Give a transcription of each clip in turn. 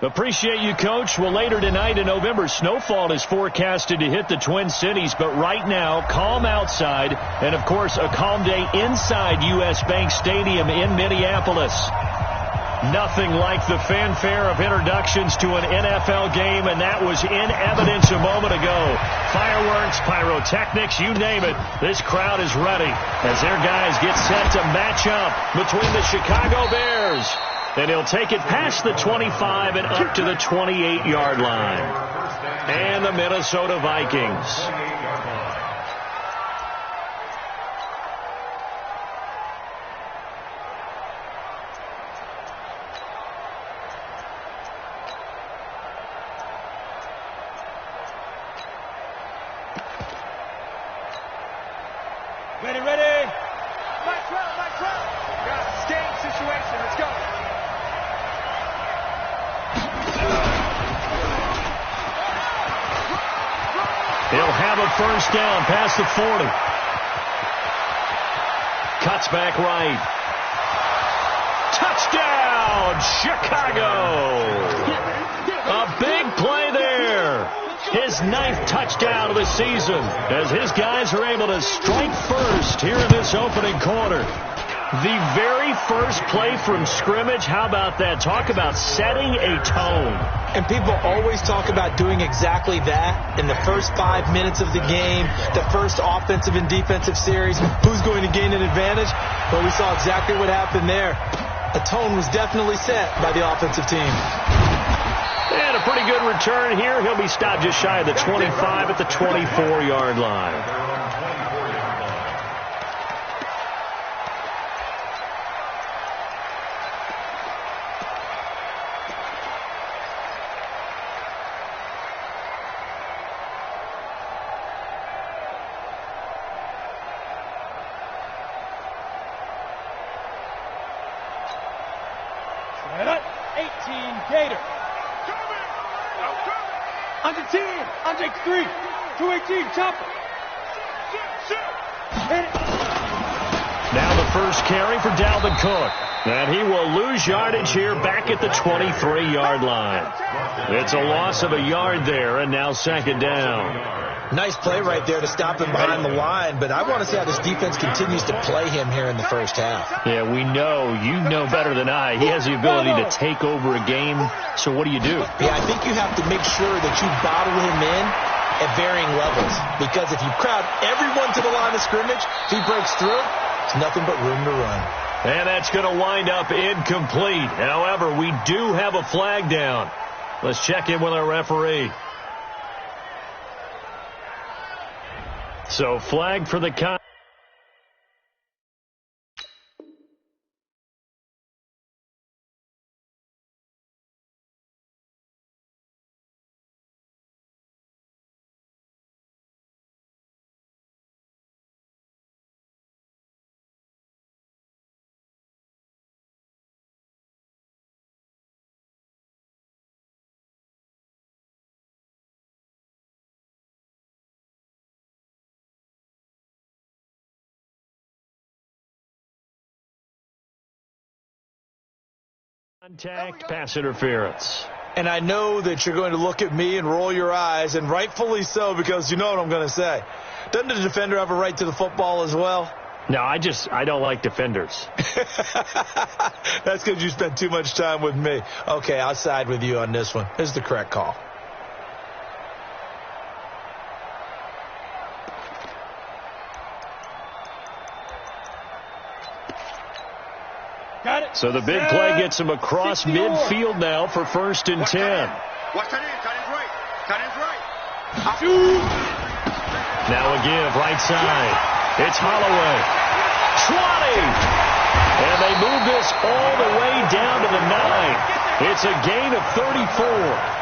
Appreciate you, Coach. Well, later tonight in November, snowfall is forecasted to hit the Twin Cities, but right now, calm outside, and, of course, a calm day inside U.S. Bank Stadium in Minneapolis. Nothing like the fanfare of introductions to an NFL game, and that was in evidence a moment ago. Fireworks, pyrotechnics, you name it. This crowd is ready as their guys get set to match up between the Chicago Bears. And he'll take it past the 25 and up to the 28-yard line. And the Minnesota Vikings. Ready. Mike Trout. Got a game situation. Let's go. He'll have a first down past the 40. Cuts back right. Touchdown, Chicago. A big play there. His 9th touchdown of the season as his guys are able to strike first here in this opening quarter. The very first play from scrimmage, how about that? Talk about setting a tone. And people always talk about doing exactly that in the first 5 minutes of the game, the first offensive and defensive series. Who's going to gain an advantage? Well, we saw exactly what happened there. A tone was definitely set by the offensive team. And a pretty good return here. He'll be stopped just shy of the 25 at the 24-yard line. Gator. Under 10. Under 3. 218. Chopper. Now the first carry for Dalvin Cook. And he will lose yardage here back at the 23-yard line. It's a loss of a yard there, and now second down. Nice play right there to stop him behind the line, but I want to see how this defense continues to play him here in the first half. Yeah, we know. You know better than I. He has the ability to take over a game, so what do you do? Yeah, I think you have to make sure that you bottle him in at varying levels, because if you crowd everyone to the line of scrimmage, if he breaks through, it's nothing but room to run. And that's going to wind up incomplete. However, we do have a flag down. Let's check in with our referee. So flag for the contact. Contact, pass interference. And I know that you're going to look at me and roll your eyes, and rightfully so, because you know what I'm going to say. Doesn't the defender have a right to the football as well? No, I don't like defenders. That's because you spent too much time with me. Okay, I'll side with you on this one. This is the correct call. So the big play gets him across midfield now for 1st and 10. Watch that in. Cut in right. Now a give, right side. It's Holloway. 20. And they move this all the way down to the 9. It's a gain of 34.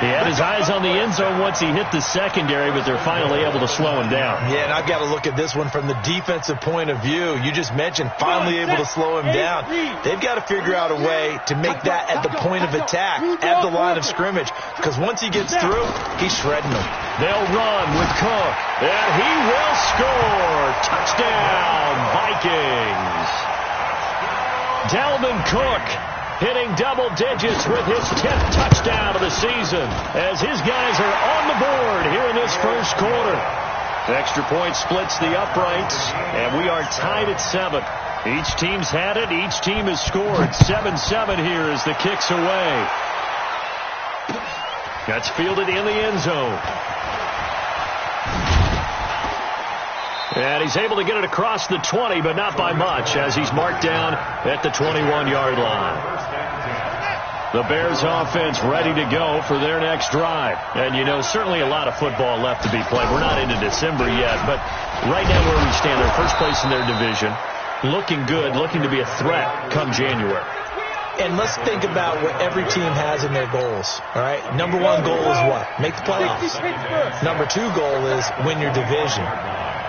He had his eyes on the end zone once he hit the secondary, but they're finally able to slow him down. Yeah, and I've got to look at this one from the defensive point of view. You just mentioned finally able to slow him down. They've got to figure out a way to make that at the point of attack, at the line of scrimmage, because once he gets through, he's shredding them. They'll run with Cook, and he will score. Touchdown, Vikings. Dalvin Cook hitting double digits with his 10th touchdown of the season as his guys are on the board here in this first quarter. The extra point splits the uprights, and we are tied at 7. Each team's had it. Each team has scored. 7-7 here as the kick's away. That's fielded in the end zone. And he's able to get it across the 20, but not by much, as he's marked down at the 21-yard line. The Bears offense ready to go for their next drive. And, you know, certainly a lot of football left to be played. We're not into December yet, but right now where we stand, they're first place in their division. Looking good, looking to be a threat come January. And let's think about what every team has in their goals, all right? Number one goal is what? Make the playoffs. Number two goal is win your division.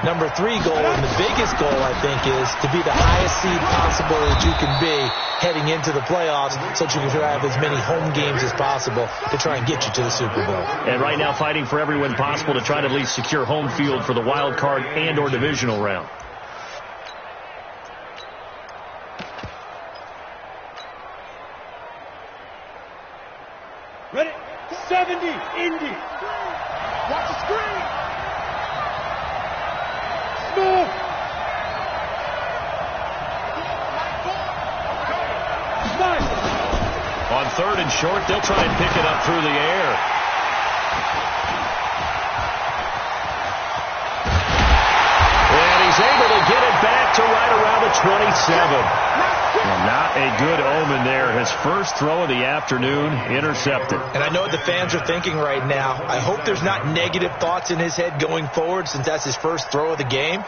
Number three goal, and the biggest goal, I think, is to be the highest seed possible that you can be heading into the playoffs so that you can have as many home games as possible to try and get you to the Super Bowl. And right now fighting for every win possible to try to at least secure home field for the wild card and or divisional round. Ready? 70, Indy. Watch the screen. Smooth. Nice. On 3rd and short, they'll try and pick it up through the air. And he's able to get it back to right around the 27. Well, not a good omen there. His first throw of the afternoon intercepted. And I know what the fans are thinking right now. I hope there's not negative thoughts in his head going forward since that's his first throw of the game.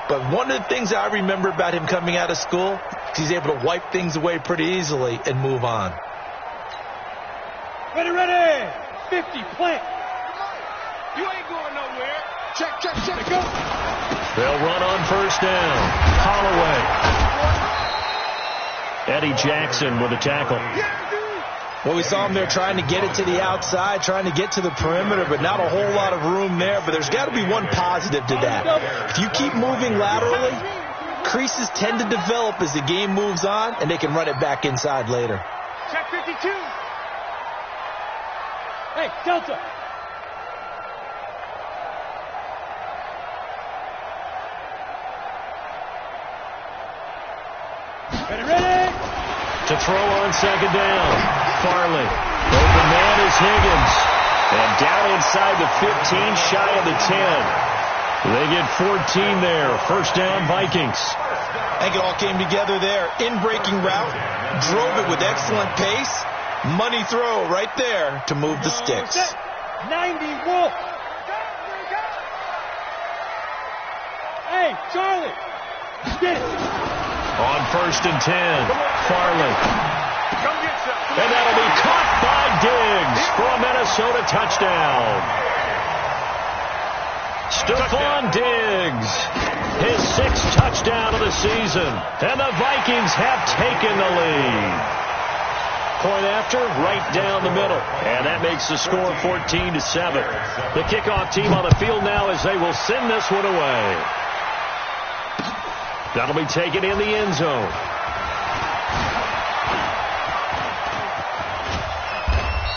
But one of the things I remember about him coming out of school, he's able to wipe things away pretty easily and move on. Ready, ready. 50, plant. You ain't going nowhere. Check, check, check. Go. They'll run on first down. Holloway. Eddie Jackson with a tackle. Well, we saw him there trying to get it to the outside, trying to get to the perimeter, but not a whole lot of room there. But there's got to be one positive to that. If you keep moving laterally, creases tend to develop as the game moves on, and they can run it back inside later. Check 52. Hey, Delta. Ready, ready. To throw on second down. Farley. Open man is Higgins. And down inside the 15, shy of the 10. They get 14 there. First down, Vikings. I think it all came together there. In-breaking route. Drove it with excellent pace. Money throw right there to move the sticks. 90, Wolf. Hey, Charlie. Get it. On first and 10, Farley. Come get some. And that'll be caught by Diggs for a Minnesota touchdown. Stephon Diggs, his 6th touchdown of the season. And the Vikings have taken the lead. Point after, right down the middle. And that makes the score 14-7. The kickoff team on the field now as they will send this one away. That'll be taken in the end zone.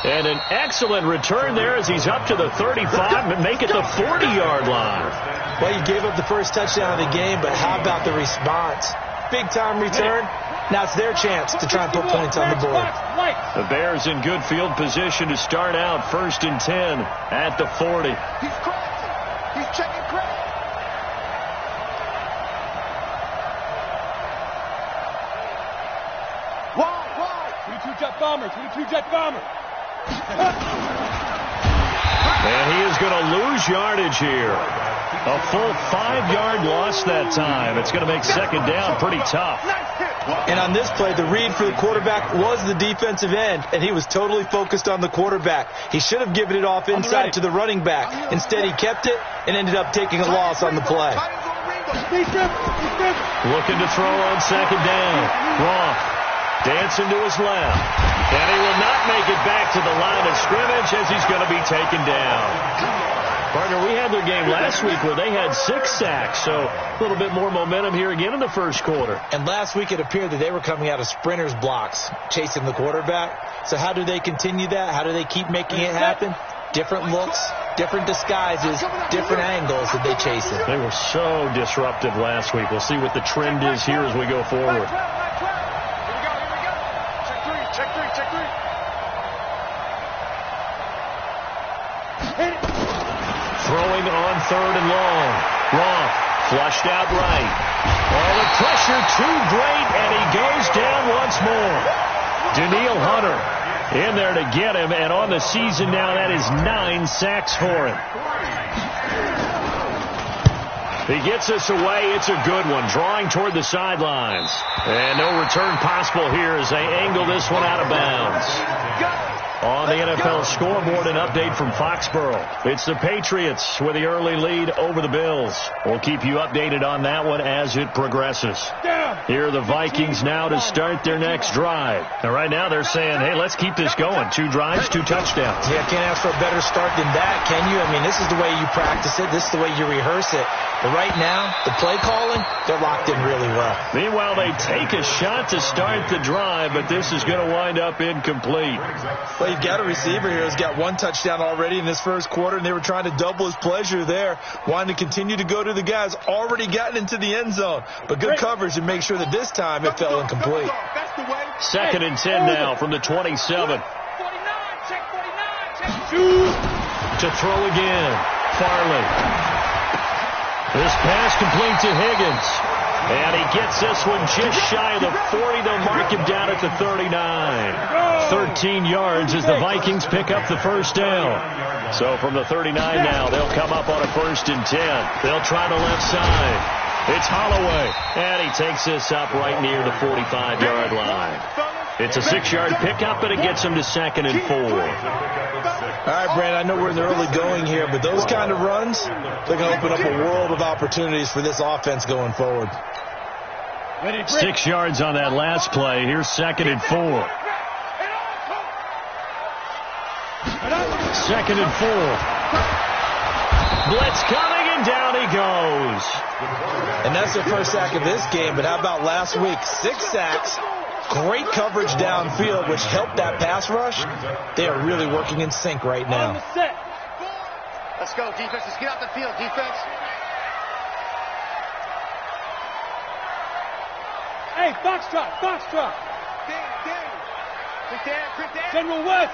And an excellent return there as he's up to the 35 and make it the 40-yard line. Well, you gave up the first touchdown of the game, but how about the response? Big-time return. Now it's their chance to try and put points on the board. The Bears in good field position to start out first and 10 at the 40. He's crashing. He's checking crash. Bomber, 22-jet bomber. And he is going to lose yardage here. A full 5-yard loss that time. It's going to make second down pretty tough. And on this play, the read for the quarterback was the defensive end, and he was totally focused on the quarterback. He should have given it off inside to the running back. Instead, he kept it and ended up taking a loss on the play. Looking to throw on second down. Roth. Dancing to his left. And he will not make it back to the line of scrimmage as he's going to be taken down. Partner, we had their game last week where they had 6 sacks, so a little bit more momentum here again in the first quarter. And last week it appeared that they were coming out of sprinters blocks, chasing the quarterback. So how do they continue that? How do they keep making it happen? Different looks, different disguises, different angles that they chase it. They were so disruptive last week. We'll see what the trend is here as we go forward. Check three. Throwing on 3rd and long. Roth flushed out right. Oh, the pressure too great, and he goes down once more. Daniil Hunter in there to get him, and on the season now, that is 9 sacks for him. He gets us away. It's a good one, drawing toward the sidelines. And no return possible here as they angle this one out of bounds. On the NFL scoreboard, an update from Foxborough. It's the Patriots with the early lead over the Bills. We'll keep you updated on that one as it progresses. Here are the Vikings now to start their next drive. And right now they're saying, hey, let's keep this going. 2 drives, 2 touchdowns. Yeah, can't ask for a better start than that, can you? I mean, this is the way you practice it. This is the way you rehearse it. But right now, the play calling, they're locked in really well. Meanwhile, they take a shot to start the drive, but this is going to wind up incomplete. Well, you've got a receiver here who's got 1 touchdown already in this first quarter, and they were trying to double his pleasure there, wanting to continue to go to the guys already gotten into the end zone. But good coverage and make sure that this time it fell incomplete. 2nd and 10 now from the 27. To throw again. Farley. This pass complete to Higgins. And he gets this one just shy of the 40. They'll mark him down at the 39. 13 yards as the Vikings pick up the first down. So from the 39 now, they'll come up on a 1st and 10. They'll try the left side. It's Holloway. And he takes this up right near the 45-yard line. It's a 6-yard pickup, and it gets him to 2nd and 4. All right, Brandon, I know we're in the early going here, but those kind of runs, they're going to open up a world of opportunities for this offense going forward. 6 yards on that last play. Here's 2nd and 4. 2nd and 4. Blitz coming, and down he goes. And that's their first sack of this game, but how about last week? 6 sacks. Great coverage downfield, which helped that pass rush. They are really working in sync right now. Let's go, defense. Let's get out the field, defense. Hey, Foxtrot. Quick Dan. General West.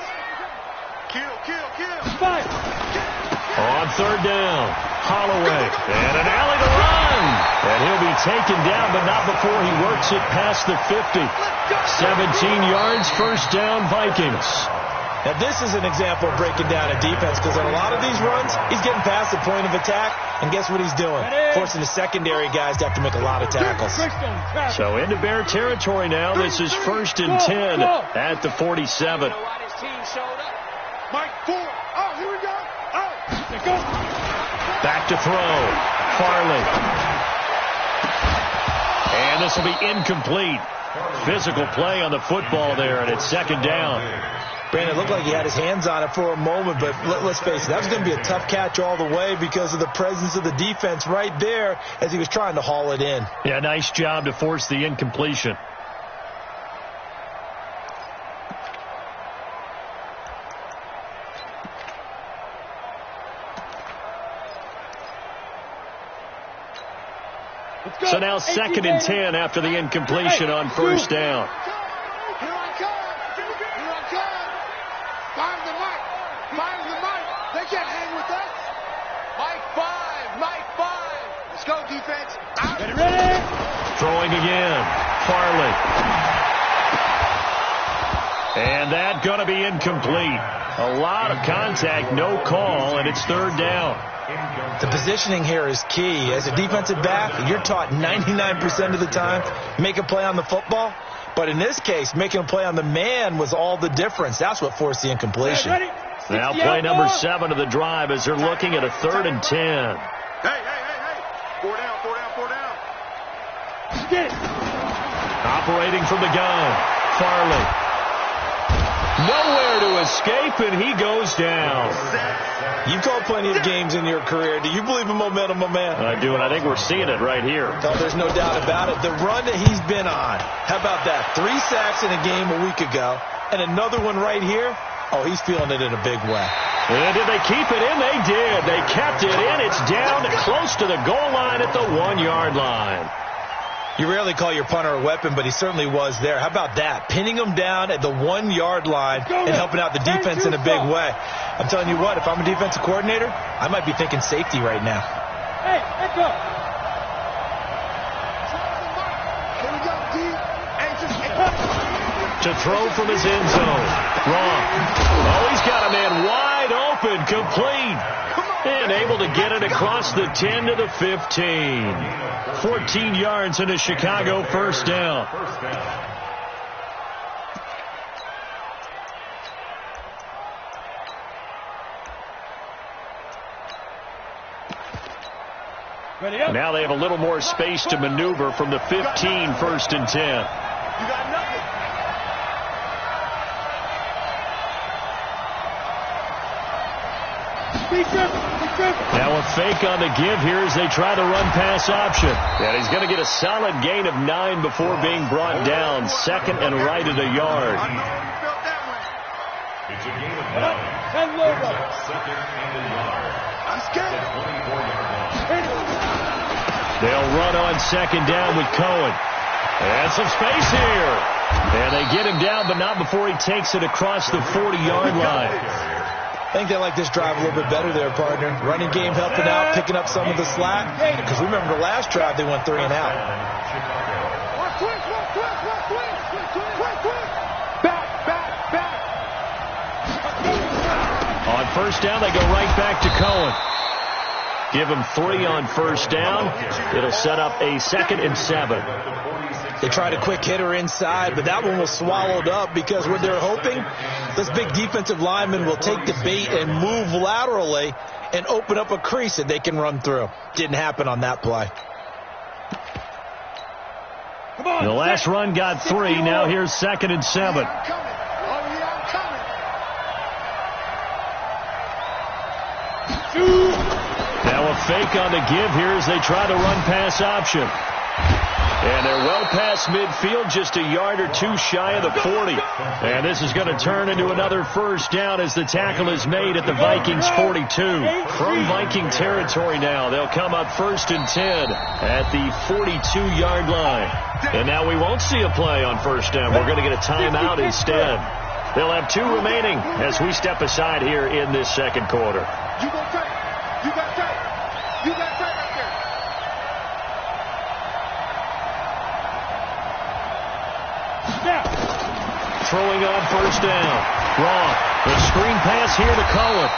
Kill. Fire. On 3rd down, Holloway, and an alley to run. And he'll be taken down, but not before he works it past the 50. 17 yards, 1st down, Vikings. Now, this is an example of breaking down a defense, because on a lot of these runs, he's getting past the point of attack, and guess what he's doing? Forcing the secondary guys to have to make a lot of tackles. So into Bear territory now. This is 1st and 10 at the 47. Mike, forward. Oh, here we go. Back to throw. Farley. And this will be incomplete. Physical play on the football there, and it's 2nd down. Brandon, it looked like he had his hands on it for a moment, but let's face it, that was going to be a tough catch all the way because of the presence of the defense right there as he was trying to haul it in. Yeah, nice job to force the incompletion. So now 2nd and 10 after the incompletion on 1st down. Here I come. Find the mic. They can't hang with us. Mike 5. Let's go, defense. Out. Ready? Throwing again. Farley. And that going to be incomplete. A lot of contact, no call, and it's 3rd down. The positioning here is key. As a defensive back, you're taught 99% of the time, make a play on the football. But in this case, making a play on the man was all the difference. That's what forced the incompletion. Now play number 7 of the drive as they're looking at a 3rd and 10. Hey. 4 down. Get it. Operating from the gun. Farley. Nowhere to escape, and he goes down. You've called plenty of games in your career. Do you believe in momentum, my man? I do, and I think we're seeing it right here. Oh, there's no doubt about it. The run that he's been on. How about that? 3 sacks in a game a week ago, and another one right here. Oh, he's feeling it in a big way. And did they keep it in? They did. They kept it in. It's down close to the goal line at the 1-yard line. You rarely call your punter a weapon, but he certainly was there. How about that? Pinning him down at the 1-yard line and helping out the defense in a big way. I'm telling you what, if I'm a defensive coordinator, I might be thinking safety right now. Hey, let's go. To throw from his end zone. Wrong. Oh, he's got a man wide open, complete. And able to get it across the 10 to the 15. 14 yards and a Chicago first down. Now they have a little more space to maneuver from the 15, 1st and 10. You got nothing. Now a fake on the give here as they try to run pass option. And he's going to get a solid gain of 9 before being brought down. 2nd and right at a yard. It's a gain of 9. 2nd and a yard. I'm scared. They'll run on 2nd down with Cohen. And some space here. And they get him down, but not before he takes it across the 40-yard line. I think they like this drive a little bit better there, partner. Running game helping out, picking up some of the slack. Because remember the last drive, they went 3 and out. On 1st down, they go right back to Cohen. Give him 3 on 1st down. It'll set up a 2nd and 7. They tried a quick hitter inside, but that one was swallowed up because what they're hoping, this big defensive lineman will take the bait and move laterally and open up a crease that they can run through. Didn't happen on that play. The last run got 3. Now here's 2nd and 7. Now a fake on the give here as they try to run pass option. And they're well past midfield, just a yard or 2 shy of the 40. And this is going to turn into another 1st down as the tackle is made at the Vikings 42. From Viking territory now, they'll come up 1st and 10 at the 42-yard line. And now we won't see a play on 1st down. We're going to get a timeout instead. They'll have 2 remaining as we step aside here in this 2nd quarter. You got tight. You got tight. You got tight right there. Throwing on 1st down. Wrong. The screen pass here to Cohen.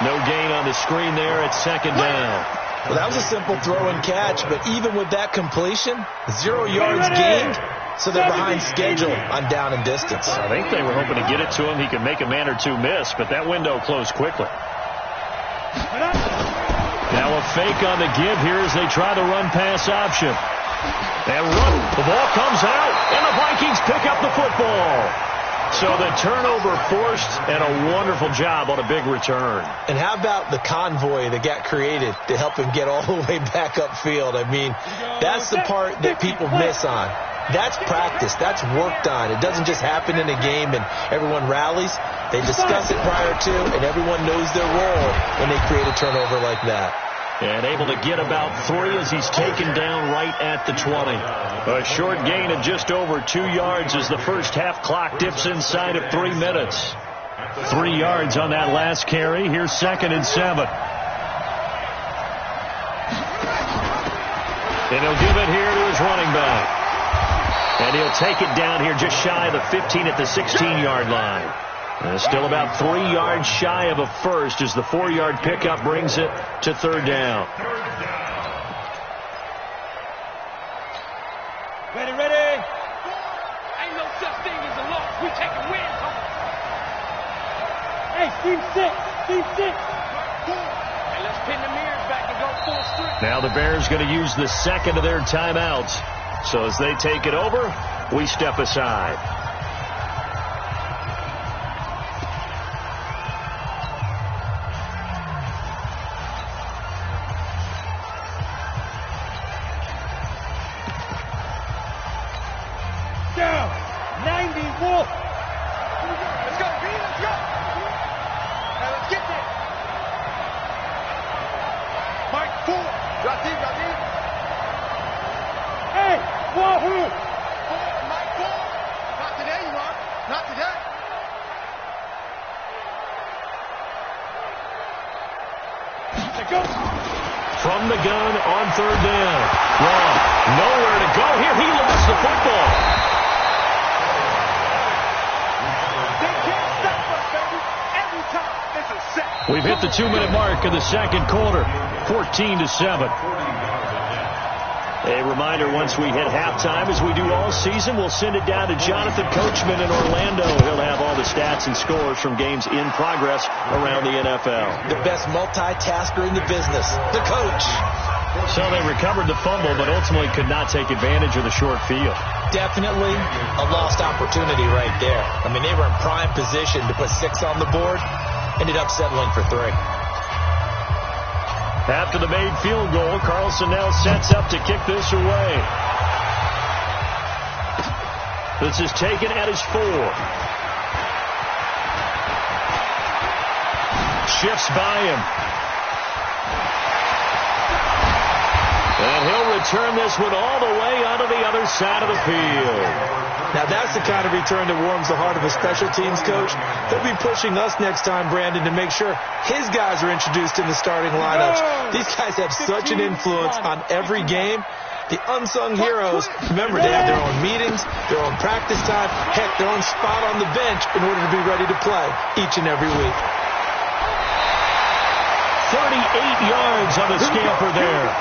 No gain on the screen there at 2nd down. Well, that was a simple throw and catch, but even with that completion, 0 yards gained, so they're behind schedule on down and distance. I think they were hoping to get it to him. He could make a man or 2 miss, but that window closed quickly. Now a fake on the give here as they try to run pass option. And run. The ball comes out, and the Vikings pick up the football. So the turnover forced, and a wonderful job on a big return. And how about the convoy that got created to help him get all the way back upfield? I mean, that's the part that people miss on. That's practice. That's worked on. It doesn't just happen in a game and everyone rallies. They discuss it prior to, and everyone knows their role when they create a turnover like that. And able to get about 3 as he's taken down right at the 20. A short gain of just over 2 yards as the first half clock dips inside of 3 minutes. 3 yards on that last carry. Here's 2nd and 7. And he'll give it here to his running back. And he'll take it down here just shy of the 15 at the 16-yard line. And still about 3 yards shy of a first as the 4-yard pickup brings it to 3rd down. Ready. Ain't no such thing as a loss. We take a win. Hey, team 6. Hey, let's pin the mirrors back and go full strength. Now the Bears going to use the 2nd of their timeouts. So as they take it over, we step aside. Let's go, B. Let's go. Now let's get there. Mike, 4. Got deep. Hey, Wahoo. 4, Mike, 4. Not today, you are. Not today. Let's go. From the gun on third down. Long. Nowhere to go here. He lost the football. They can't stop us, baby. Every time it's a set. We've hit the 2-minute mark of the second quarter. 14-7. A reminder, once we hit halftime, as we do all season, we'll send it down to Jonathan Coachman in Orlando. He'll have all the stats and scores from games in progress around the NFL. The best multitasker in the business, the coach. So they recovered the fumble, but ultimately could not take advantage of the short field. Definitely a lost opportunity right there. I mean, they were in prime position to put 6 on the board. Ended up settling for 3. After the made field goal, Carlson now sets up to kick this away. This is taken at his 4. Shifts by him. And he'll return this one all the way onto the other side of the field. Now that's the kind of return that warms the heart of a special teams coach. He'll be pushing us next time, Brandon, to make sure his guys are introduced in the starting lineups. These guys have such an influence on every game. The unsung heroes, remember, they have their own meetings, their own practice time, heck, their own spot on the bench in order to be ready to play each and every week. 38 yards on the scamper there.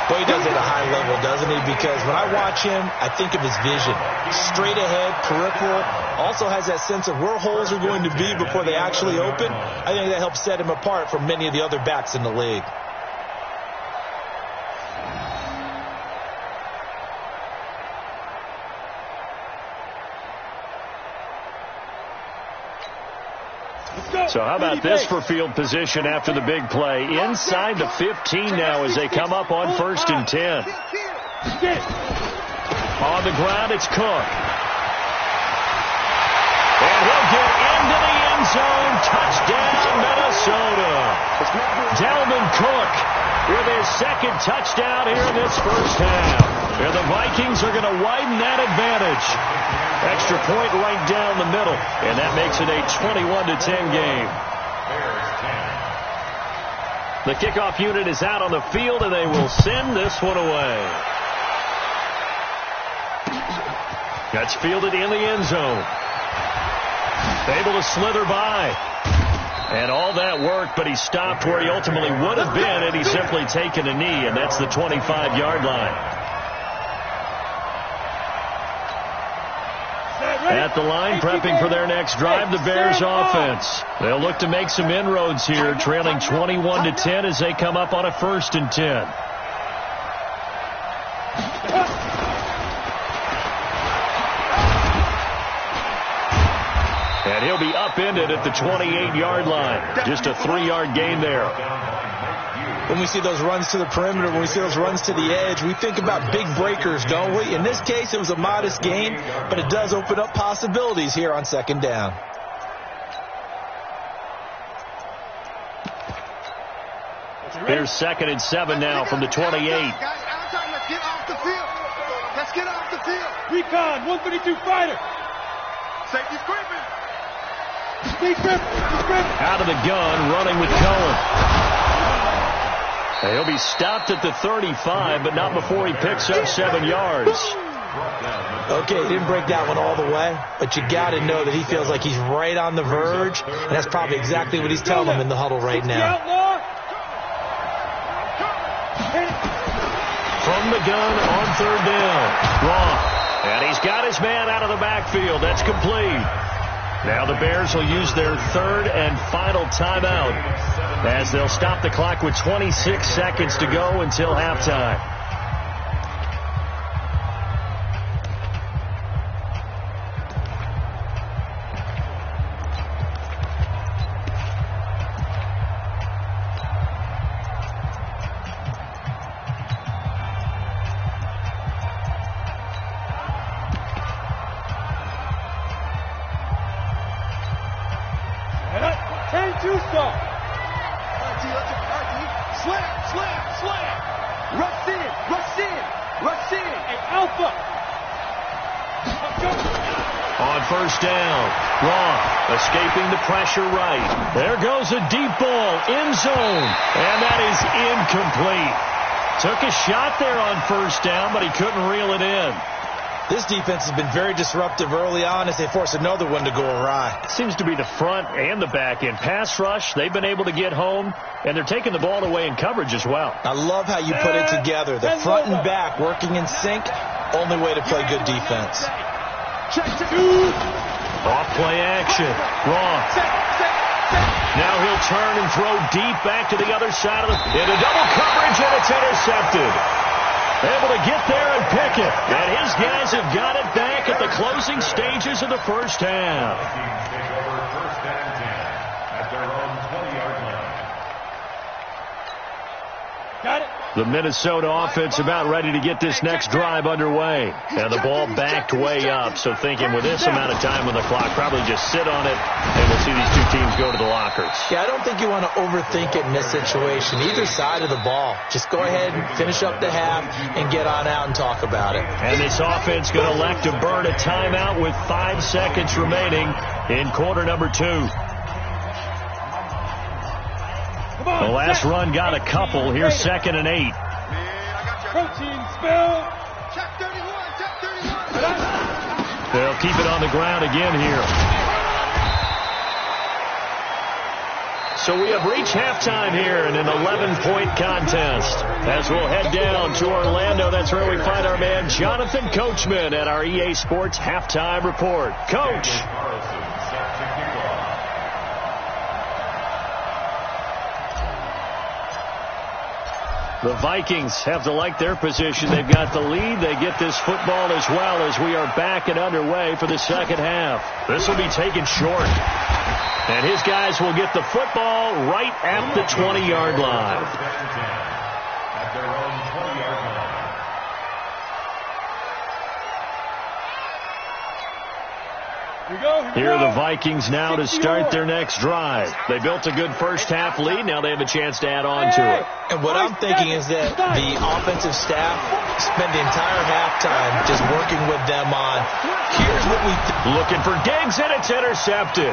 Boy, he does it at a high level, doesn't he? Because when I watch him, I think of his vision. Straight ahead, peripheral. Also has that sense of where holes are going to be before they actually open. I think that helps set him apart from many of the other backs in the league. So how about this for field position after the big play? Inside the 15 now as they come up on 1st and 10. On the ground, it's Cook. And he'll get into the end zone. Touchdown, Minnesota. Dalvin Cook with his second touchdown here in this first half. And the Vikings are going to widen that advantage. Extra point right down the middle. And that makes it a 21-10 game. The kickoff unit is out on the field, and they will send this one away. That's fielded in the end zone. Able to slither by. And all that work, but he stopped where he ultimately would have been had he simply taken a knee, and that's the 25-yard line. At the line, prepping for their next drive, the Bears offense. They'll look to make some inroads here, trailing 21-10 as they come up on a 1st and 10. And he'll be upended at the 28-yard line. Just a 3-yard gain there. When we see those runs to the perimeter, when we see those runs to the edge, we think about big breakers, don't we? In this case, it was a modest gain, but it does open up possibilities here on 2nd down. Here's 2nd and 7 now from the 28. Guys, outside, let's get off the field. Let's get off the field. Recon, 152 fighter. Safety scraping. Out of the gun, running with Cohen. He'll be stopped at the 35, but not before he picks up 7 yards. Okay, he didn't break that one all the way, but you got to know that he feels like he's right on the verge, and that's probably exactly what he's telling them in the huddle right now. From the gun on 3rd down. Wrong. And he's got his man out of the backfield. That's complete. Now the Bears will use their 3rd and final timeout as they'll stop the clock with 26 seconds to go until halftime. Slam. Rush in. Hey, Alpha. On first down, Long escaping the pressure right. There goes a deep ball, end zone, and that is incomplete. Took a shot there on first down, but he couldn't reel it in. This defense has been very disruptive early on as they force another one to go awry. Seems to be the front and the back end. Pass rush, they've been able to get home, and they're taking the ball away in coverage as well. I love how you put it together. The front and back working in sync, only way to play good defense. Off play action. Wrong. Now he'll turn and throw deep back to the other side of into double coverage, and it's intercepted. Able to get there and pick it. And his guys have got it back at the closing stages of the first half. Got it. The Minnesota offense about ready to get this next drive underway. And the ball backed way up, so thinking with this amount of time on the clock, probably just sit on it, and we'll see these two teams go to the lockers. Yeah, I don't think you want to overthink it in this situation. Either side of the ball. Just go ahead and finish up the half and get on out and talk about it. And this offense going to elect to burn a timeout with 5 seconds remaining in quarter number 2. The last run got a couple. Here's 2nd and 8. Protein spill. Check 31. They'll keep it on the ground again here. So we have reached halftime here in an 11-point contest. As we'll head down to Orlando, that's where we find our man Jonathan Coachman at our EA Sports Halftime Report. Coach. The Vikings have to like their position. They've got the lead. They get this football as well as we are back and underway for the second half. This will be taken short. And his guys will get the football right at the 20-yard line. At their own 20-yard line. Here are the Vikings now to start their next drive. They built a good first half lead. Now they have a chance to add on to it. And what I'm thinking is that the offensive staff spend the entire halftime just working with them on, here's what we looking for Diggs, and it's intercepted.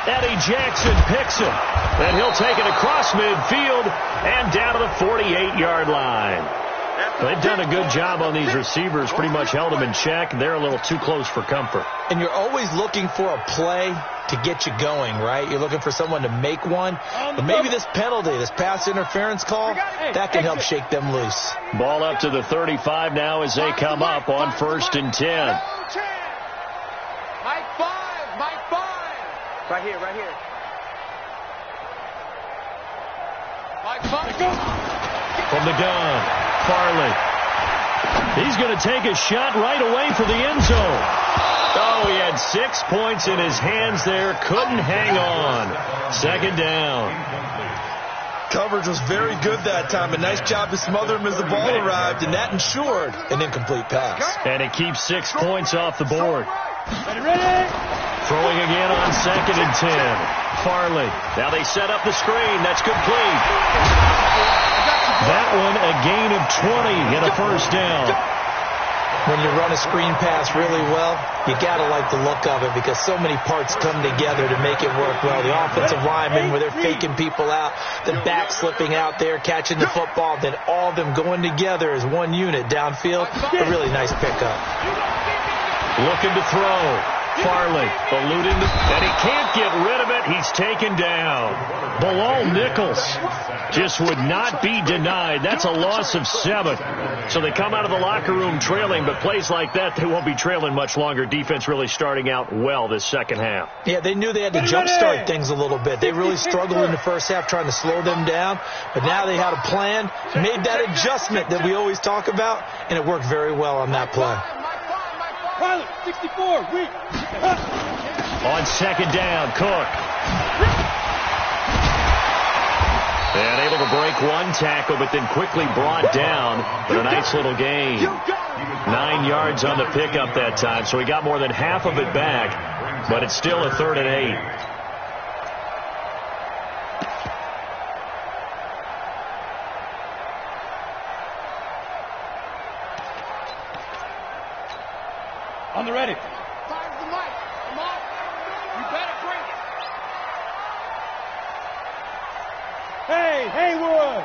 Eddie Jackson picks him, and he'll take it across midfield and down to the 48-yard line. They've done a good job on these receivers, pretty much held them in check. They're a little too close for comfort. And you're always looking for a play to get you going, right? You're looking for someone to make one. But maybe this penalty, this pass interference call, that can help shake them loose. Ball up to the 35 now as they come up on 1st and 10. Mike 5. Right here. Mike 5. From the gun, Farley. He's going to take a shot right away for the end zone. Oh, he had 6 points in his hands there. Couldn't hang on. 2nd down. Coverage was very good that time. A nice job to smother him as the ball arrived, and that ensured an incomplete pass. And it keeps 6 points off the board. Ready. Throwing again on 2nd and 10. Farley. Now they set up the screen. That's complete. That one a gain of 20 and a first down. When you run a screen pass really well, you got to like the look of it because so many parts come together to make it work well. The offensive linemen, where they're faking people out, the back slipping out there, catching the football, then all of them going together as one unit downfield. A really nice pickup. Looking to throw. Farley eluding, and he can't get rid of it. He's taken down. Bilal Nichols just would not be denied. That's a loss of 7. So they come out of the locker room trailing, but plays like that, they won't be trailing much longer. Defense really starting out well this second half. Yeah, they knew they had to jumpstart things a little bit. They really struggled in the first half trying to slow them down, but now they had a plan, made that adjustment that we always talk about, and it worked very well on that play. Pilot, 64, weak. On 2nd down, Cook. And able to break one tackle, but then quickly brought down. But a nice little gain. 9 yards on the pickup that time, so he got more than half of it back. But it's still a 3rd and 8. On the ready. Fire the mic. Come on. You better bring it. Hey, Haywood.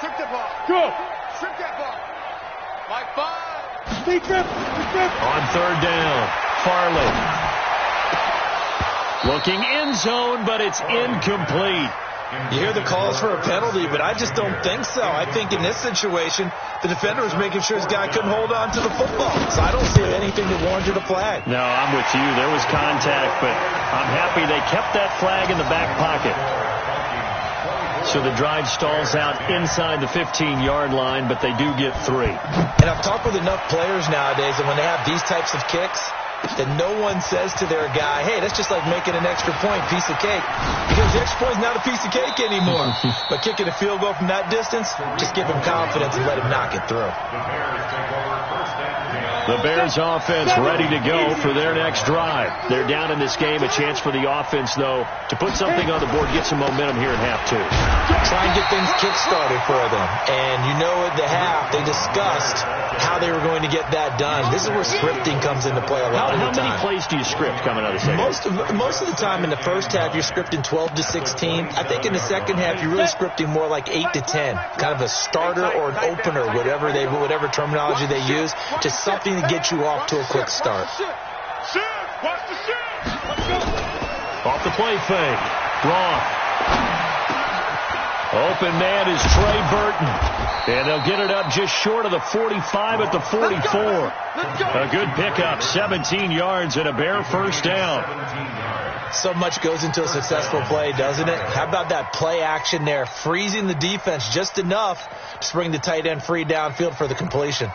Strip the ball. Go. Strip that ball. Mike 5. Speed grip. On third down, Farley. Looking end zone, but it's incomplete. You hear the calls for a penalty, but I just don't think so. I think in this situation, the defender was making sure his guy couldn't hold on to the football. So I don't see anything that warranted a flag. No, I'm with you. There was contact, but I'm happy they kept that flag in the back pocket. So the drive stalls out inside the 15-yard line, but they do get 3. And I've talked with enough players nowadays that when they have these types of kicks, that no one says to their guy, hey, that's just like making an extra point, piece of cake. Because the extra point is not a piece of cake anymore. But kicking a field goal from that distance, just give him confidence and let him knock it through. The Bears offense ready to go for their next drive. They're down in this game. A chance for the offense, though, to put something on the board, get some momentum here in half 2. Try and get things kick-started for them. And you know at the half, they discussed how they were going to get that done. This is where scripting comes into play a lot of the time. How many plays do you script coming out of the second? Most of the time in the first half, you're scripting 12 to 16. I think in the second half, you're really scripting more like 8 to 10. Kind of a starter or an opener, whatever terminology they use, just something to get you off to a quick start. Off the play fake. Wrong. Open man is Trey Burton. And they'll get it up just short of the 45 at the 44. A good pickup, 17 yards and a Bear first down. So much goes into a successful play, doesn't it? How about that play action there, freezing the defense just enough to bring the tight end free downfield for the completion.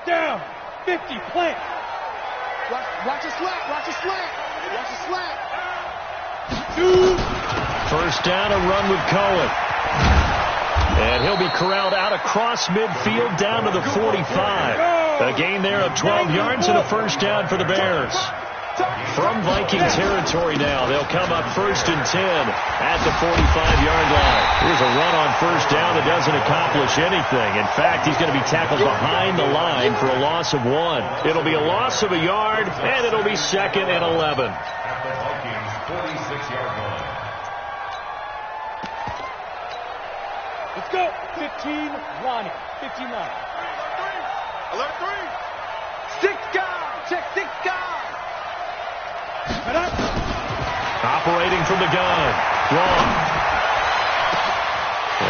Down. 50. Plant. Watch a slant. Watch a slant. Watch a slant. First down, a run with Cohen. And he'll be corralled out across midfield down to the 45. A gain there of 12 yards and a first down for the Bears. From Viking territory now, they'll come up 1st and 10 at the 45-yard line. Here's a run on first down that doesn't accomplish anything. In fact, he's going to be tackled behind the line for a loss of 1. It'll be a loss of a yard, and it'll be 2nd and 11. Let's go. 15, Ronnie. 59. Alert 3. 6 guys. Check 6 guys. Operating from the gun. Wrong.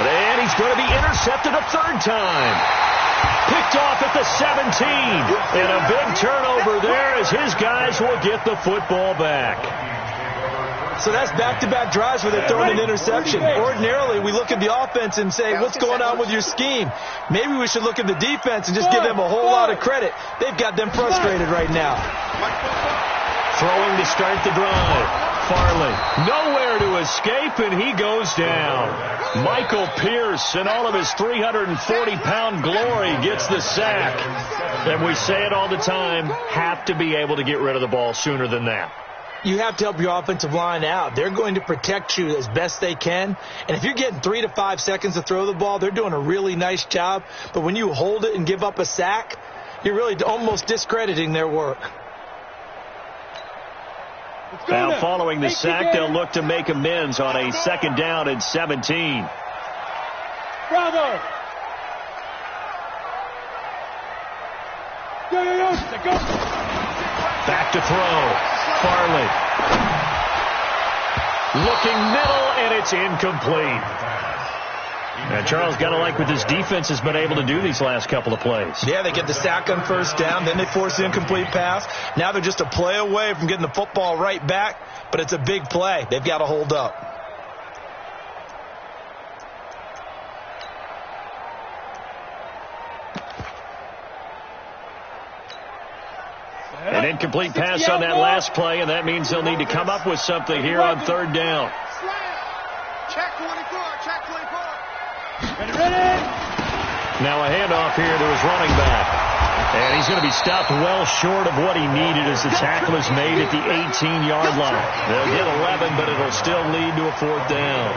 And he's going to be intercepted a 3rd time. Picked off at the 17. And a big turnover there as his guys will get the football back. So that's back-to-back drives where they're throwing an interception. Ordinarily, we look at the offense and say, what's going on with your scheme? Maybe we should look at the defense and just give them a whole lot of credit. They've got them frustrated right now. Throwing to start the drive. Farley nowhere to escape, and he goes down. Michael Pierce, in all of his 340-pound glory, gets the sack. And we say it all the time, have to be able to get rid of the ball sooner than that. You have to help your offensive line out. They're going to protect you as best they can. And if you're getting 3 to 5 seconds to throw the ball, they're doing a really nice job. But when you hold it and give up a sack, you're really almost discrediting their work. Now, following the sack, they'll look to make amends on a 2nd down and 17. Bravo. Go. Back to throw. Farley. Looking middle, and it's incomplete. And Charles, got to like what this defense has been able to do these last couple of plays. Yeah, they get the sack on first down, then they force the incomplete pass. Now they're just a play away from getting the football right back, but it's a big play. They've got to hold up. An incomplete pass on that last play, and that means they'll need to come up with something here on 3rd down. Check 24. Check 24. Ready. Now a handoff here to his running back. And he's going to be stopped well short of what he needed as the tackle is made at the 18-yard line. They'll get 11, but it'll still lead to a 4th down.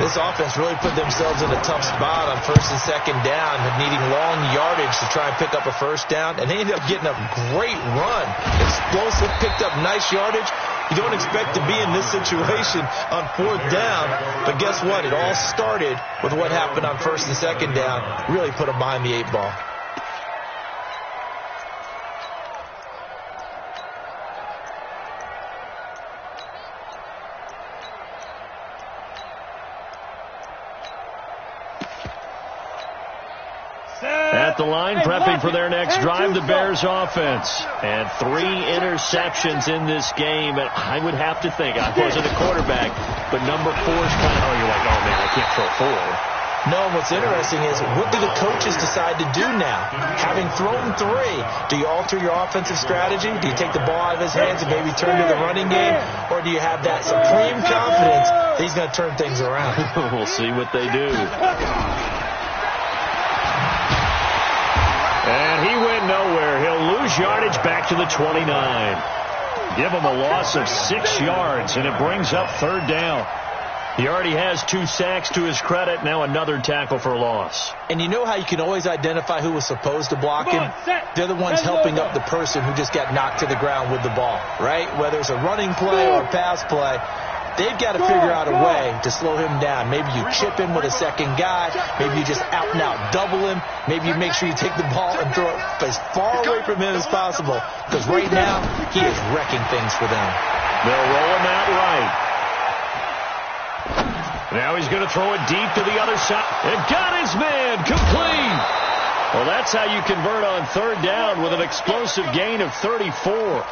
This offense really put themselves in a tough spot on 1st and 2nd down, needing long yardage to try and pick up a 1st down, and they ended up getting a great run. Explosive, picked up nice yardage. You don't expect to be in this situation on 4th down, but guess what? It all started with what happened on 1st and 2nd down. Really put them behind the 8 ball. At the line, prepping for their next drive, the Bears offense. And 3 interceptions in this game. And I would have to think, I wasn't a quarterback, but number 4 is kind of, you're like, oh, man, I can't throw 4. No, what's interesting is, what do the coaches decide to do now? Having thrown 3, do you alter your offensive strategy? Do you take the ball out of his hands and maybe turn to the running game? Or do you have that supreme confidence that he's going to turn things around? We'll see what they do. And he went nowhere. He'll lose yardage back to the 29. Give him a loss of 6 yards, and it brings up 3rd down. He already has 2 sacks to his credit. Now another tackle for loss. And you know how you can always identify who was supposed to block him? They're the ones helping up the person who just got knocked to the ground with the ball, right? Whether it's a running play or a pass play, they've got to figure out a way to slow him down. Maybe you chip him with a second guy. Maybe you just out and out double him. Maybe you make sure you take the ball and throw it as far away from him as possible. Because right now, he is wrecking things for them. They'll roll him out right. Now he's going to throw it deep to the other side. And got his man complete. Well, that's how you convert on 3rd down with an explosive gain of 34.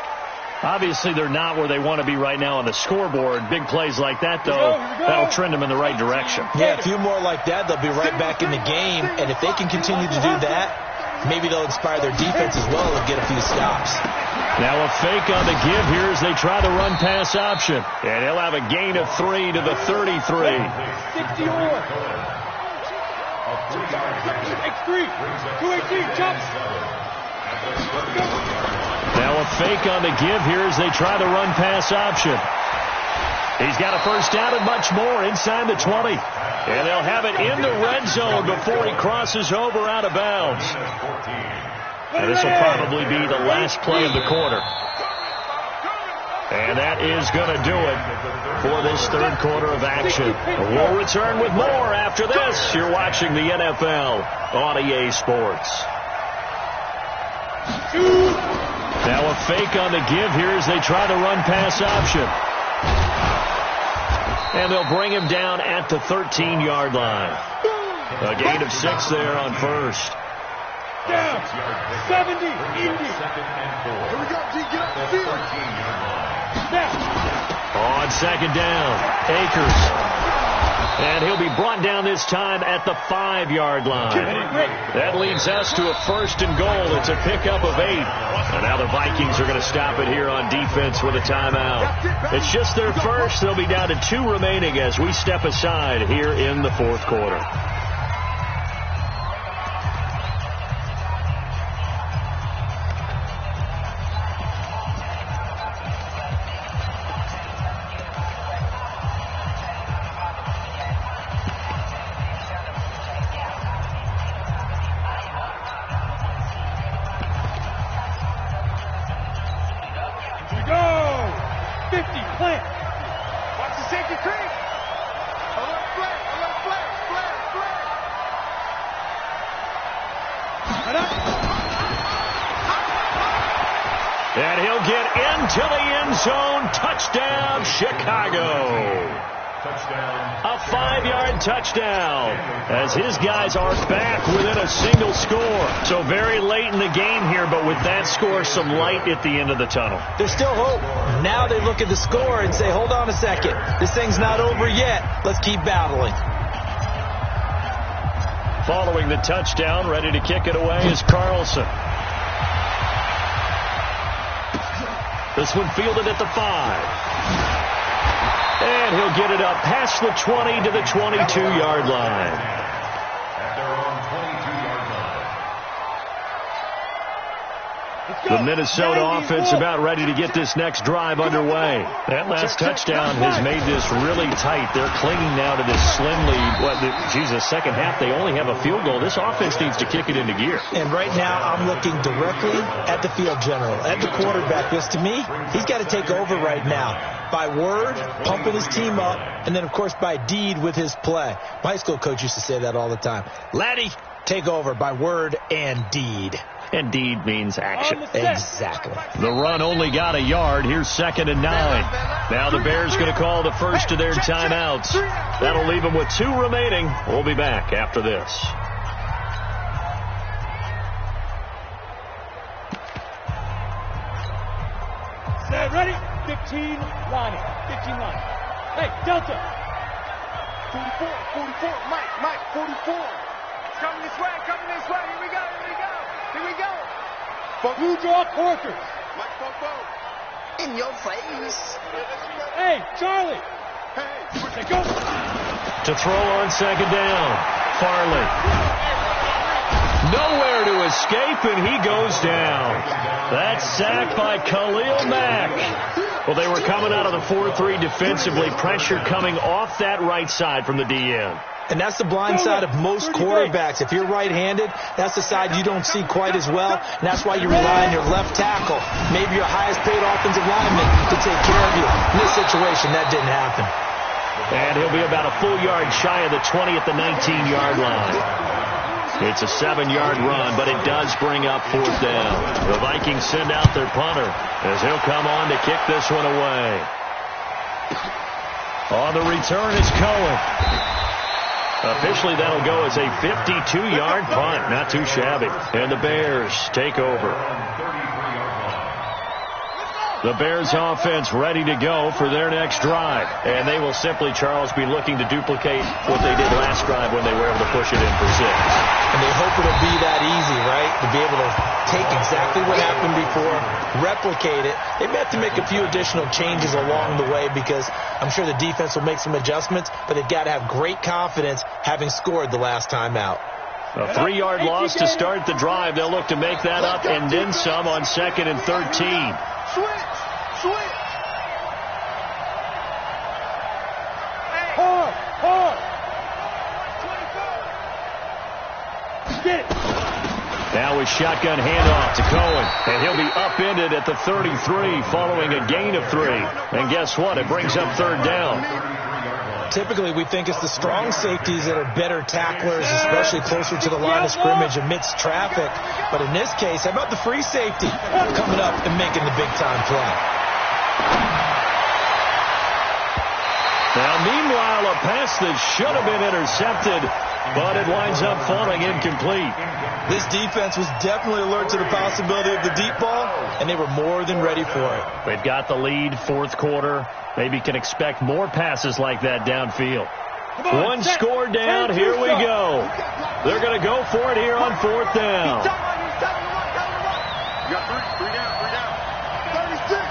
Obviously, they're not where they want to be right now on the scoreboard. Big plays like that, though, that'll trend them in the right direction. Yeah, a few more like that, they'll be right back in the game. And if they can continue to do that, maybe they'll inspire their defense as well and get a few stops. Now a fake on the give here as they try the run-pass option. And he'll have a gain of 3 to the 33. X3, 218, jump. Now a fake on the give here as they try the run-pass option. He's got a 1st down and much more inside the 20. And they'll have it in the red zone before he crosses over out of bounds. And this will probably be the last play of the quarter. And that is going to do it for this 3rd quarter of action. We'll return with more after this. You're watching the NFL on EA Sports. Now a fake on the give here as they try the run-pass option. And they'll bring him down at the 13-yard line. A gain of 6 there on 1st. Down, 70, Indy. Here we go, G, get up the field. On 2nd down, Akers. And he'll be brought down this time at the 5-yard line. That leads us to a 1st and goal. It's a pickup of 8. And now the Vikings are going to stop it here on defense with a timeout. It's just their first. They'll be down to 2 remaining as we step aside here in the 4th quarter. And he'll get into the end zone. Touchdown, Chicago. A 5-yard touchdown as his guys are back within a single score. So very late in the game here, but with that score, some light at the end of the tunnel. There's still hope. Now they look at the score and say, hold on a second. This thing's not over yet. Let's keep battling. Following the touchdown, ready to kick it away is Carlson. This one fielded at the 5. And he'll get it up past the 20 to the 22-yard line. The Minnesota offense about ready to get this next drive underway. That last touchdown has made this really tight. They're clinging now to this slim lead. Second half, they only have a field goal. This offense needs to kick it into gear. And right now, I'm looking directly at the field general, at the quarterback. Because to me, he's got to take over right now. By word, pumping his team up, and then, of course, by deed with his play. My high school coach used to say that all the time. Laddie, take over by word and deed. And deed means action. Exactly. The run only got a yard. Here's 2nd and 9. Now the Bears going to call the first of their timeouts. That'll leave them with 2 remaining. We'll be back after this. Set, ready? 15 lining. 15 lining. Hey, Delta. 44. Mike, 44. Coming this way. Here we go. Blue draw Corkers. Mike, in your face. Hey, Charlie. Hey, go. To throw on 2nd down. Farley. Nowhere to escape, and he goes down. That's sacked by Khalil Mack. Well, they were coming out of the 4-3 defensively. Pressure coming off that right side from the DN. And that's the blind side of most quarterbacks. If you're right-handed, that's the side you don't see quite as well. And that's why you rely on your left tackle, maybe your highest-paid offensive lineman, to take care of you. In this situation, that didn't happen. And he'll be about a full yard shy of the 20 at the 19-yard line. It's a 7-yard run, but it does bring up 4th down. The Vikings send out their punter as he'll come on to kick this one away. On the return is Cohen. Officially, that'll go as a 52-yard punt. Not too shabby. And the Bears take over. The Bears offense ready to go for their next drive. And they will simply, Charles, be looking to duplicate what they did last drive when they were able to push it in for 6. And they hope it'll be that easy, right? To be able to take exactly what happened before, replicate it. They may have to make a few additional changes along the way because I'm sure the defense will make some adjustments, but they've got to have great confidence having scored the last time out. A 3-yard loss to start the drive. They'll look to make that up and then some on 2nd and 13. Switch. Hard. Get it. Now a shotgun handoff to Cohen, and he'll be upended at the 33 following a gain of 3. And guess what? It brings up 3rd down. Typically, we think it's the strong safeties that are better tacklers, especially closer to the line of scrimmage amidst traffic. But in this case, how about the free safety coming up and making the big-time play? Now, meanwhile, a pass that should have been intercepted, but it winds up falling incomplete. This defense was definitely alert to the possibility of the deep ball, and they were more than ready for it. They've got the lead, 4th quarter. Maybe can expect more passes like that downfield. One score down. Here we go. They're going to go for it here on 4th down. You got 3 down. 36.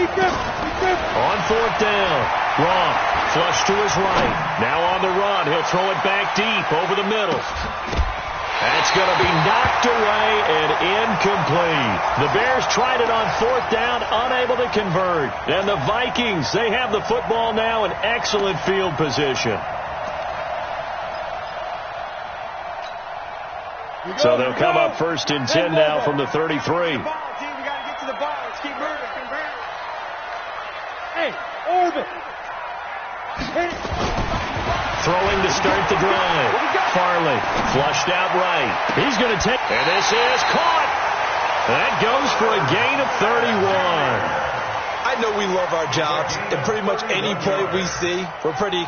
On 4th down. Wrong. Flush to his right. Now on the run. He'll throw it back deep over the middle. That's going to be knocked away and incomplete. The Bears tried it on 4th down, unable to convert. And the Vikings, they have the football now in excellent field position. So they'll come up 1st and 10 now from the 33. Hey, Orbit. Throwing to start the drive. Farley flushed out right. He's going to take, and this is caught. That goes for a gain of 31. I know we love our jobs, and pretty much any play we see, we're pretty,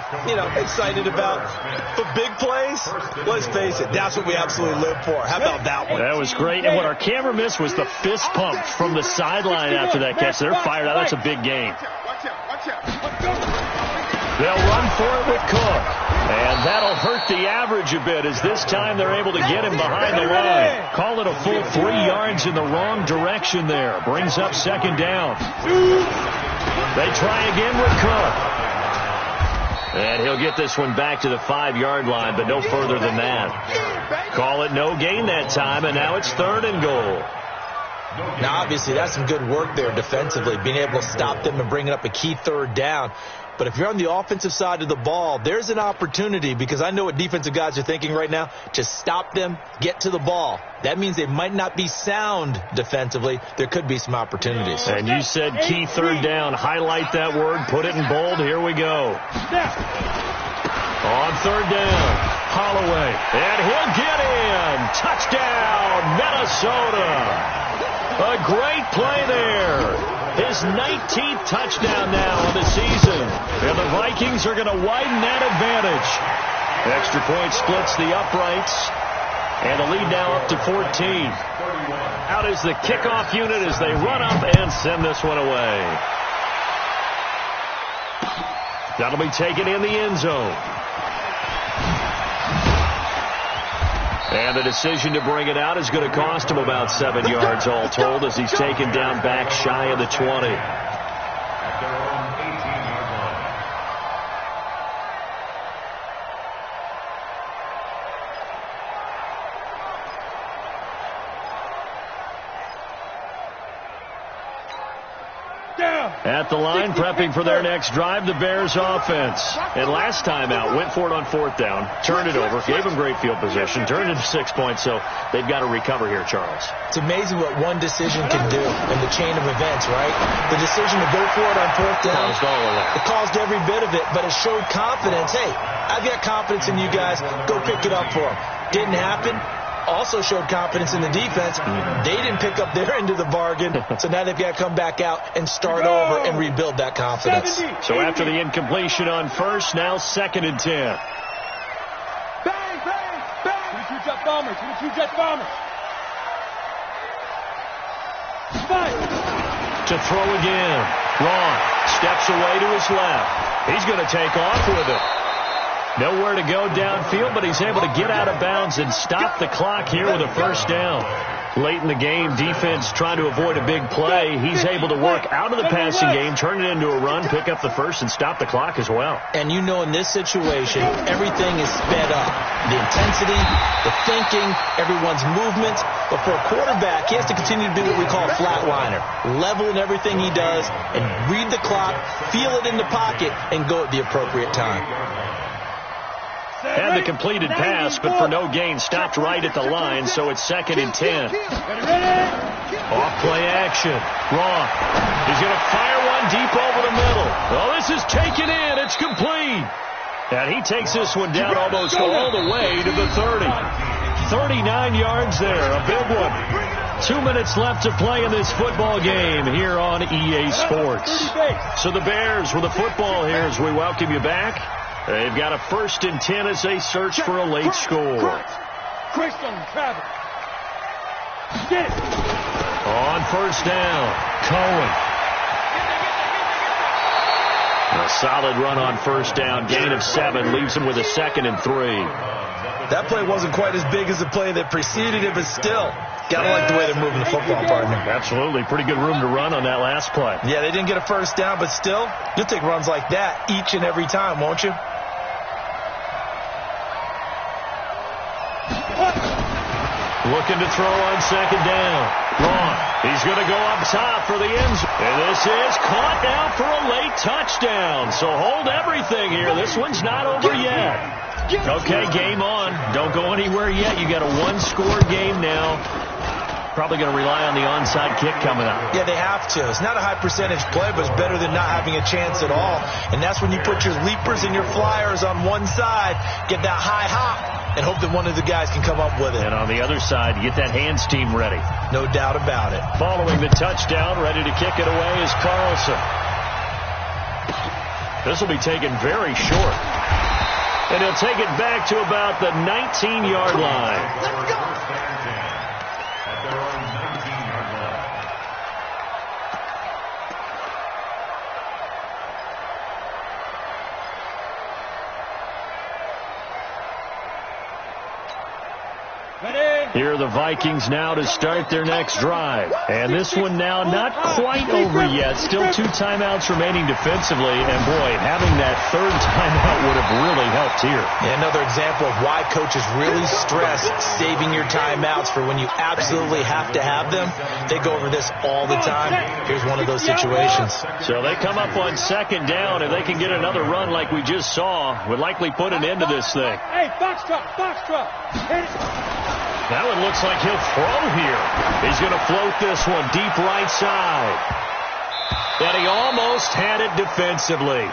excited about. But big plays, let's face it, that's what we absolutely live for. How about that one? That was great. And what our camera missed was the fist pump from the sideline after that catch. They're fired out. That's a big game. They'll run for it with Cook. And that'll hurt the average a bit as this time they're able to get him behind the line. Call it a full 3 yards in the wrong direction there. Brings up 2nd down. They try again with Cook. And he'll get this one back to the 5-yard line, but no further than that. Call it no gain that time, and now it's 3rd and goal. Now, obviously, that's some good work there defensively, being able to stop them and bringing up a key 3rd down. But if you're on the offensive side of the ball, there's an opportunity, because I know what defensive guys are thinking right now, to stop them, get to the ball. That means they might not be sound defensively. There could be some opportunities. And you said key 3rd down. Highlight that word. Put it in bold. Here we go. On 3rd down, Holloway. And he'll get in. Touchdown, Minnesota. A great play there. His 19th touchdown now of the season. And the Vikings are going to widen that advantage. Extra point splits the uprights. And the lead now up to 14. Out is the kickoff unit as they run up and send this one away. That'll be taken in the end zone. And the decision to bring it out is going to cost him about 7 yards all told, as he's taken down back shy of the 20. At the line, prepping for their next drive, the Bears offense. And last time out, went for it on 4th down, turned it over, gave them great field position, turned it to 6 points, so they've got to recover here, Charles. It's amazing what one decision can do in the chain of events, right? The decision to go for it on 4th down, it caused every bit of it, but it showed confidence. Hey, I've got confidence in you guys. Go pick it up for them. Didn't happen. Also showed confidence in the defense. They didn't pick up their end of the bargain, so now they've got to come back out and start over and rebuild that confidence. So after the incompletion on 1st, now 2nd and 10. Bang, bang, bang. 22 Jet Bombers, 22 Jet Bombers. To throw again. Wrong. Steps away to his left. He's going to take off with it. Nowhere to go downfield, but he's able to get out of bounds and stop the clock here with a 1st down. Late in the game, defense trying to avoid a big play. He's able to work out of the passing game, turn it into a run, pick up the 1st, and stop the clock as well. And you know, in this situation, everything is sped up. The intensity, the thinking, everyone's movements. But for a quarterback, he has to continue to be what we call a flatliner. Level in everything he does and read the clock, feel it in the pocket, and go at the appropriate time. Had the completed pass, but for no gain, stopped right at the line, so it's 2nd and 10. Off play action. Wrong. He's going to fire one deep over the middle. Well, this is taken in. It's complete. And he takes this one down almost all the way to the 30. 39 yards there. A big one. 2 minutes left to play in this football game here on EA Sports. So the Bears with the football here as we welcome you back. They've got a 1st and 10 as they search for a late score. On 1st down, Cohen. A solid run on 1st down, gain of 7, leaves him with a 2nd and 3. That play wasn't quite as big as the play that preceded it, but still, gotta like the way they're moving the football, partner. Absolutely. Pretty good room to run on that last play. Yeah, they didn't get a 1st down, but still, you'll take runs like that each and every time, won't you? Looking to throw on 2nd down. Wrong. He's going to go up top for the end zone. And this is caught now for a late touchdown. So hold everything here. This one's not over yet. Okay, game on. Don't go anywhere yet. You got a 1-score game now. Probably going to rely on the onside kick coming up. Yeah, they have to. It's not a high percentage play, but it's better than not having a chance at all. And that's when you put your leapers and your flyers on one side, get that high hop, and hope that one of the guys can come up with it. And on the other side, get that hands team ready. No doubt about it. Following the touchdown, ready to kick it away is Carlson. This will be taken very short. And he'll take it back to about the 19-yard line. Let's go. Ready? Here are the Vikings now to start their next drive. And this one now not quite over yet. Still 2 timeouts remaining defensively. And, boy, having that 3rd timeout would have really helped here. Yeah, another example of why coaches really stress saving your timeouts for when you absolutely have to have them. They go over this all the time. Here's one of those situations. So they come up on 2nd down. If they can get another run like we just saw, would likely put an end to this thing. Hey, box truck, box truck. Hit it. Now it looks like he'll throw here. He's going to float this one deep right side. And he almost had it defensively.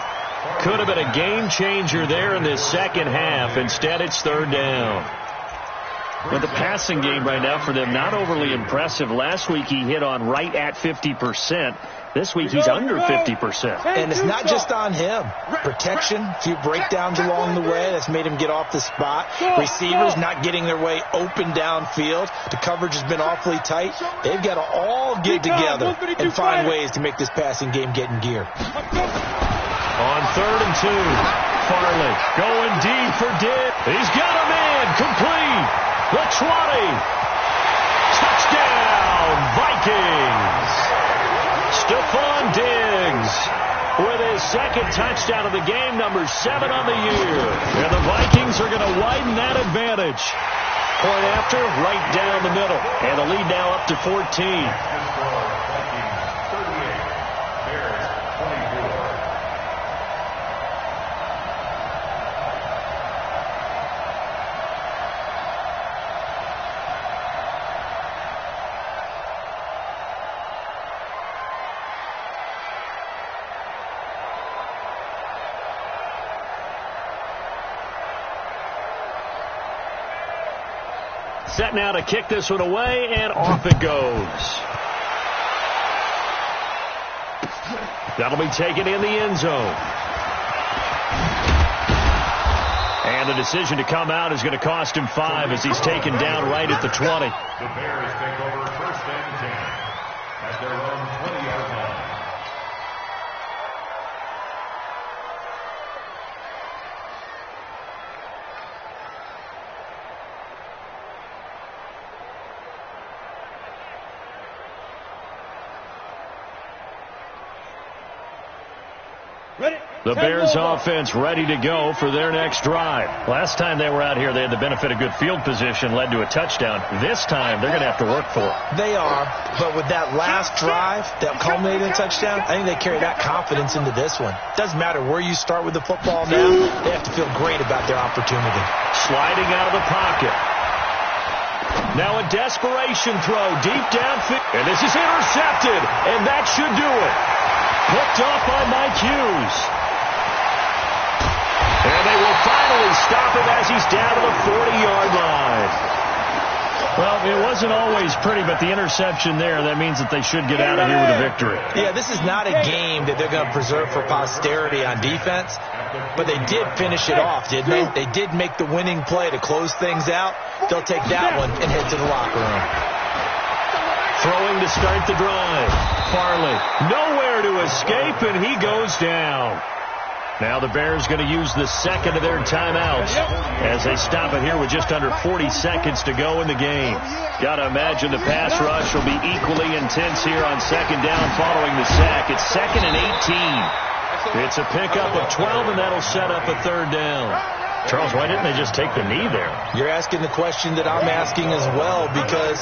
Could have been a game changer there in this second half. Instead, it's 3rd down. But the passing game right now for them, not overly impressive. Last week he hit on right at 50%. This week he's under 50%. And it's not just on him. Protection, a few breakdowns along the way. That's made him get off the spot. Receivers not getting their way open downfield. The coverage has been awfully tight. They've got to all get together and find ways to make this passing game get in gear. On 3rd and 2, Farley going deep for Dick. He's got a man complete. The 20. Touchdown, Vikings. Stephon Diggs with his 2nd touchdown of the game, number 7 on the year. And the Vikings are going to widen that advantage. Point after, right down the middle. And the lead now up to 14. Set now to kick this one away, and off it goes. That'll be taken in the end zone. And the decision to come out is going to cost him 5 as he's taken down right at the 20. The Bears take over 1st and 10 at their own 20-yard line. The Bears offense ready to go for their next drive. Last time they were out here, they had the benefit of good field position, led to a touchdown. This time, they're going to have to work for it. They are, but with that last drive that culminated in a touchdown, I think they carry that confidence into this one. Doesn't matter where you start with the football now, they have to feel great about their opportunity. Sliding out of the pocket. Now a desperation throw deep downfield. And this is intercepted, and that should do it. Picked off by Mike Hughes. And they will finally stop him as he's down to the 40-yard line. Well, it wasn't always pretty, but the interception there, that means that they should get out of here with a victory. Yeah, this is not a game that they're going to preserve for posterity on defense, but they did finish it off, didn't they? They did make the winning play to close things out. They'll take that one and head to the locker room. Throwing to start the drive. Farley, nowhere to escape, and he goes down. Now the Bears going to use the 2nd of their timeouts as they stop it here with just under 40 seconds to go in the game. Got to imagine the pass rush will be equally intense here on 2nd down following the sack. It's 2nd and 18. It's a pickup of 12, and that'll set up a 3rd down. Charles, why didn't they just take the knee there? You're asking the question that I'm asking as well, because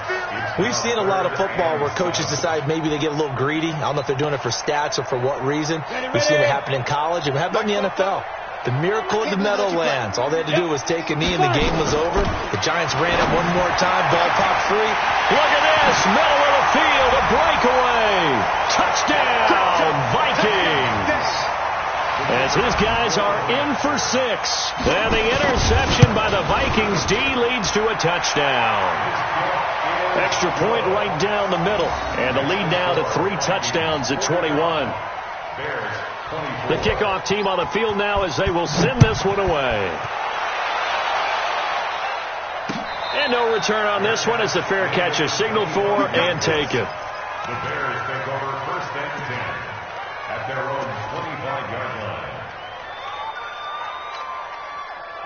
we've seen a lot of football where coaches decide maybe they get a little greedy. I don't know if they're doing it for stats or for what reason. We've seen it happen in college, and we have done in the NFL. The miracle of the Meadowlands. All they had to do was take a knee, and the game was over. The Giants ran it one more time. Ball popped free. Look at this. Middle of the field. A breakaway. Touchdown, Vikings. As his guys are in for 6. And the interception by the Vikings D leads to a touchdown. Extra point right down the middle. And the lead now to 3 touchdowns at 21. The kickoff team on the field now as they will send this one away. And no return on this one as the fair catch is signaled for and taken. The Bears take over 1st and 10 at their own 25-yard line.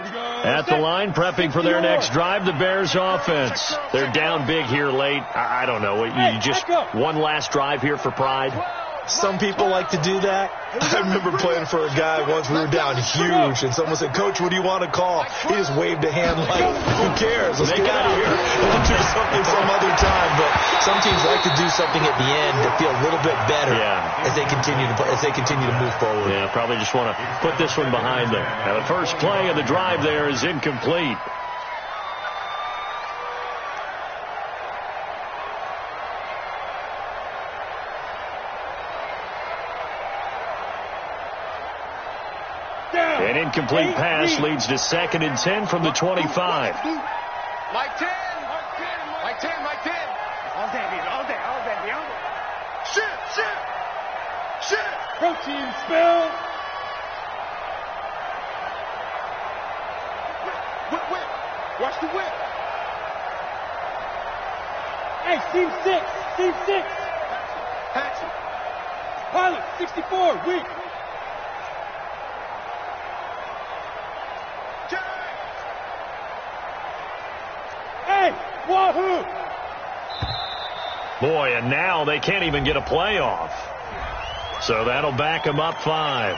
At the line, prepping for their next drive, the Bears offense. They're down big here late. I don't know. You just one last drive here for pride? Some people like to do that. I remember playing for a guy once. We were down huge, and someone said, "Coach, what do you want to call?" He just waved a hand like, "Who cares? Let's get out of here. We'll do something some other time." But some teams like to do something at the end to feel a little bit better as they continue to move forward. Yeah, probably just want to put this one behind them. Now, the first play of the drive there is incomplete. An incomplete pass leads to 2nd and 10 from the 25. Mike 10. Mike 10. Mike 10. All day. Shit. Protein spill. Whip. Watch the whip. Hey, team 6. Patsy. Pilot, 64, weak. Hey, wahoo! Boy, and now they can't even get a playoff. So that'll back them up 5.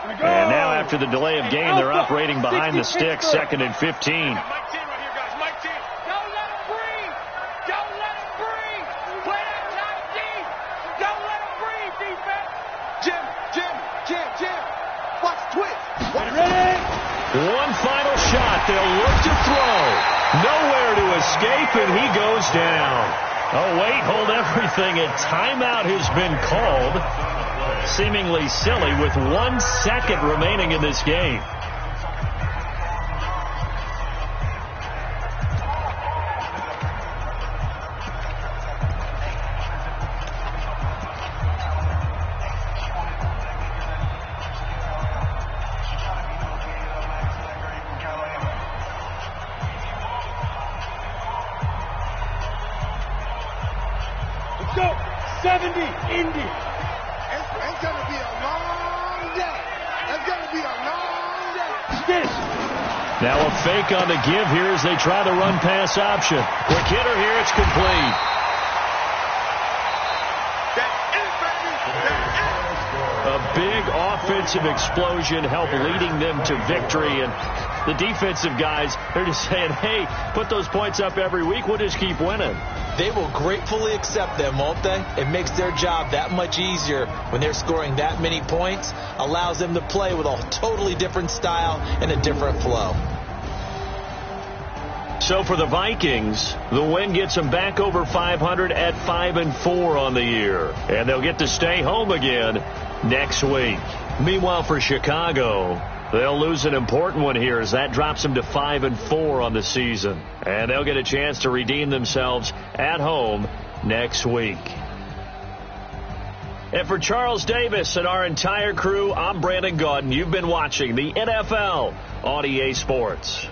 And now after the delay of game, they're operating behind the sticks, 2nd and 15. Mike 10 right here, guys. Mike 10. Don't let him breathe. Play that tight deep. Don't let him breathe, defense. Jim. Watch the twitch. Ready? One final shot. They'll look to throw. Nowhere to escape, and he goes down. Oh, wait, hold everything. A timeout has been called. Seemingly silly with 1 second remaining in this game. Let's go. 70, Indy. It's going to be a long day. Stitch. Now a fake on the give here as they try the run-pass option. Quick hitter here, it's complete. A big offensive explosion helped leading them to victory, and the defensive guys, they're just saying, hey, put those points up every week, we'll just keep winning. They will gratefully accept them, won't they? It makes their job that much easier when they're scoring that many points, allows them to play with a totally different style and a different flow. So for the Vikings, the win gets them back over 500 at 5-4 on the year, and they'll get to stay home again next week. Meanwhile, for Chicago, they'll lose an important one here as that drops them to 5-4 on the season. And they'll get a chance to redeem themselves at home next week. And for Charles Davis and our entire crew, I'm Brandon Gaudin. You've been watching the NFL on EA Sports.